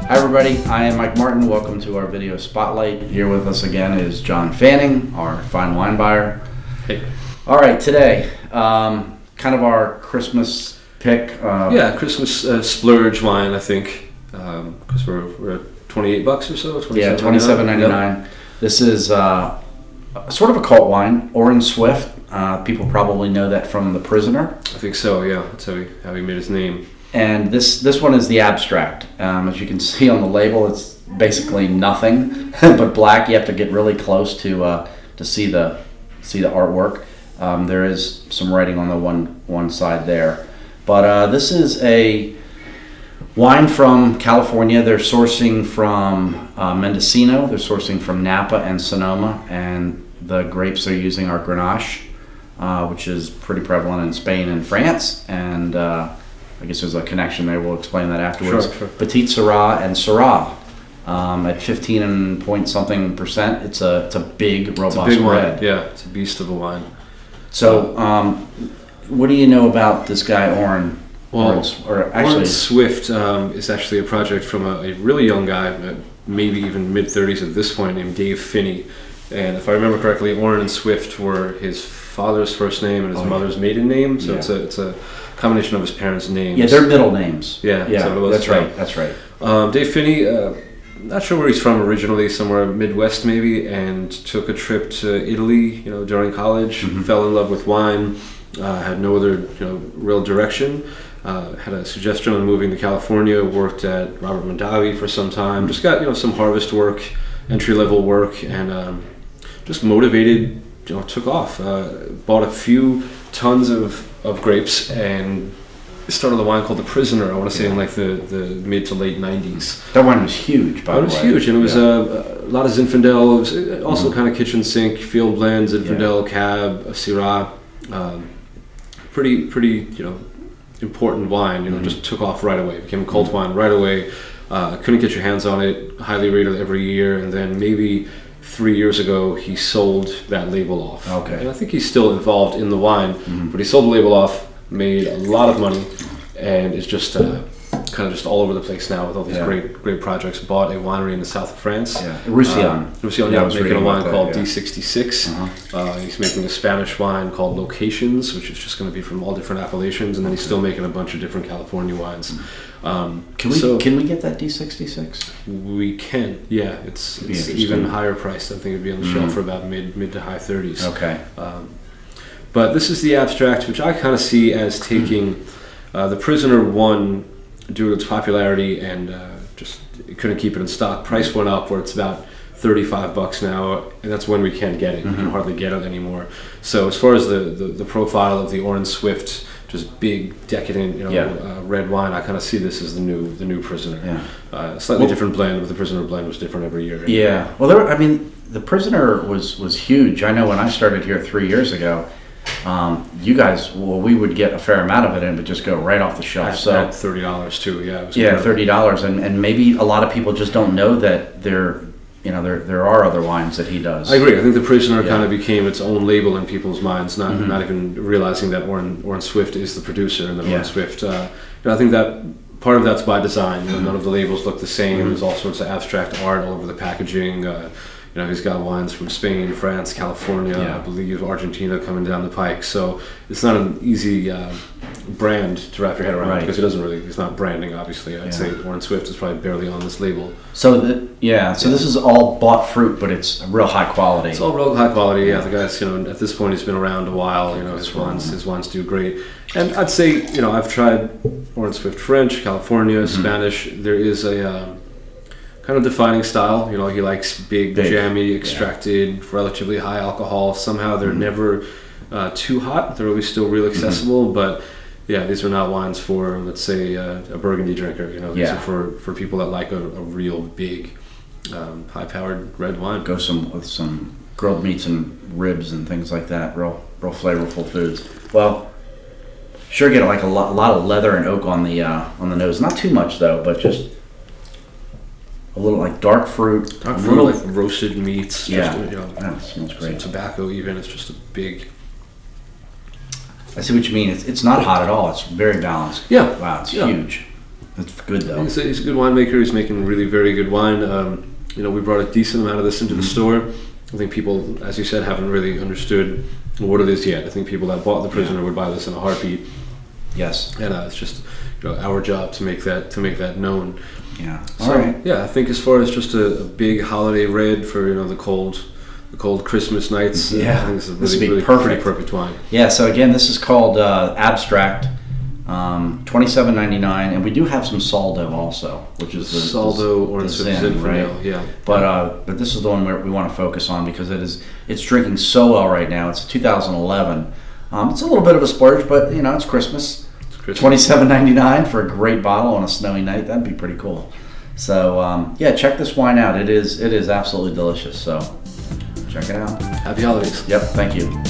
Hi everybody, I am Mike Martin. Welcome to our video spotlight. Here with us again is John Fanning, our fine wine buyer. Hey. All right, today, kind of our Christmas pick. Christmas splurge wine, I think, because we're at $28 or so. $27.99. Yep. This is sort of a cult wine, Orin Swift. People probably know that from The Prisoner. I think so. Yeah, that's how he made his name. And this one is the abstract. As you can see on the label, it's basically nothing but black. You have to get really close to see the artwork. There is some writing on the one side there, but this is a wine from California. They're sourcing from Mendocino. They're sourcing from Napa and Sonoma, and the grapes they're using are Grenache, which is pretty prevalent in Spain and France, and I guess there's a connection there. We'll explain that afterwards. Sure. Petite Sirah and Syrah at 15 point something %. It's a big, robust big red. Wine. Yeah, it's a beast of a wine. So, what do you know about this guy, Orin? Orin Swift is actually a project from a really young guy, maybe even mid-30s at this point, named Dave Finney. And if I remember correctly, Orin and Swift were his father's first name and his mother's maiden name. So it's a combination of his parents' names. Yeah, they're middle names. Yeah, that's right. That's right. Dave Finney, not sure where he's from originally, somewhere Midwest maybe, and took a trip to Italy, during college. Mm-hmm. Fell in love with wine. Had no other, real direction. Had a suggestion on moving to California. Worked at Robert Mondavi for some time. Just got some harvest work, entry level work, and just motivated. Took off. Bought a few tons of grapes and started a wine called The Prisoner. I want to say in like the mid to late 90s. That wine was huge, by the way. It was huge, and it was a lot of Zinfandel. It was also kind of kitchen sink, field blend, Zinfandel, Cab, Syrah. Pretty important wine. Just took off right away. Became a cult wine right away. Couldn't get your hands on it. Highly rated every year, and then maybe 3 years ago, he sold that label off. Okay. And I think he's still involved in the wine, but he sold the label off, made a lot of money, and is just kind of just all over the place now with all these great projects. Bought a winery in the south of France. Yeah, Roussillon. Making a wine called D66. He's making a Spanish wine called Locations, which is just going to be from all different appellations, and then he's still making a bunch of different California wines. Can we get that D66? We can, yeah. It's even higher priced. I think it'd be on the shelf for about mid to high 30s. Okay. But this is the abstract, which I kind of see as taking The Prisoner won due to its popularity and just couldn't keep it in stock. Price went up where it's about $35 now, and that's when we can't get it. You can hardly get it anymore. So as far as the profile of the Orin Swift, just big, decadent, red wine, I kind of see this as the new Prisoner. Yeah. Slightly different blend, but the Prisoner blend was different every year. Yeah. Well, the Prisoner was huge. I know when I started here 3 years ago, you guys, we would get a fair amount of it and it would just go right off the shelf. So $30 too, yeah. It was $30, and maybe a lot of people just don't know that there are other wines that he does. I agree. I think The Prisoner kind of became its own label in people's minds, not even realizing that Orin Swift is the producer and that Orin Swift. I think that part of that's by design. None of the labels look the same. There's all sorts of abstract art all over the packaging. He's got wines from Spain, France, California, I believe Argentina coming down the pike. So it's not an easy brand to wrap your head around because he's not branding, obviously. I'd say Orin Swift is probably barely on this label. So this is all bought fruit, but it's real high quality. It's all real high quality, yeah. The guy's, at this point he's been around a while, his wines do great. And I'd say, I've tried Orin Swift French, California, Spanish. There is a kind of defining style. He likes big jammy, extracted, relatively high alcohol. Somehow they're never too hot. They're always still real accessible, but these are not wines for, let's say, a Burgundy drinker. These are for people that like a real big, high-powered red wine. Go with some grilled meats and ribs and things like that. Real flavorful foods. Well, sure get like a lot of leather and oak on the nose. Not too much though, but just a little like dark fruit, like roasted meats. That smells great. Some tobacco, even. It's just a big. I see what you mean. It's not hot at all. It's very balanced. Yeah. Wow, it's huge. It's good though. He's a good winemaker. He's making really very good wine. We brought a decent amount of this into the store. I think people, as you said, haven't really understood what it is yet. I think people that bought The Prisoner would buy this in a heartbeat. Yes. And it's just our job to make that known. Yeah. So, all right. yeah, I think as far as just a big holiday red for the cold Christmas nights, I think this is really pretty perfect wine. Yeah. So again, this is called Abstract, $27.99, and we do have some Saldo also, which is the Saldo or Zinfandel, right? Yeah. But this is the one where we want to focus on because it's drinking so well right now. It's 2011. It's a little bit of a splurge, but it's Christmas. $27.99 for a great bottle on a snowy night. That'd be pretty cool. So check this wine out. It is absolutely delicious. So check it out. Happy holidays. Yep. Thank you.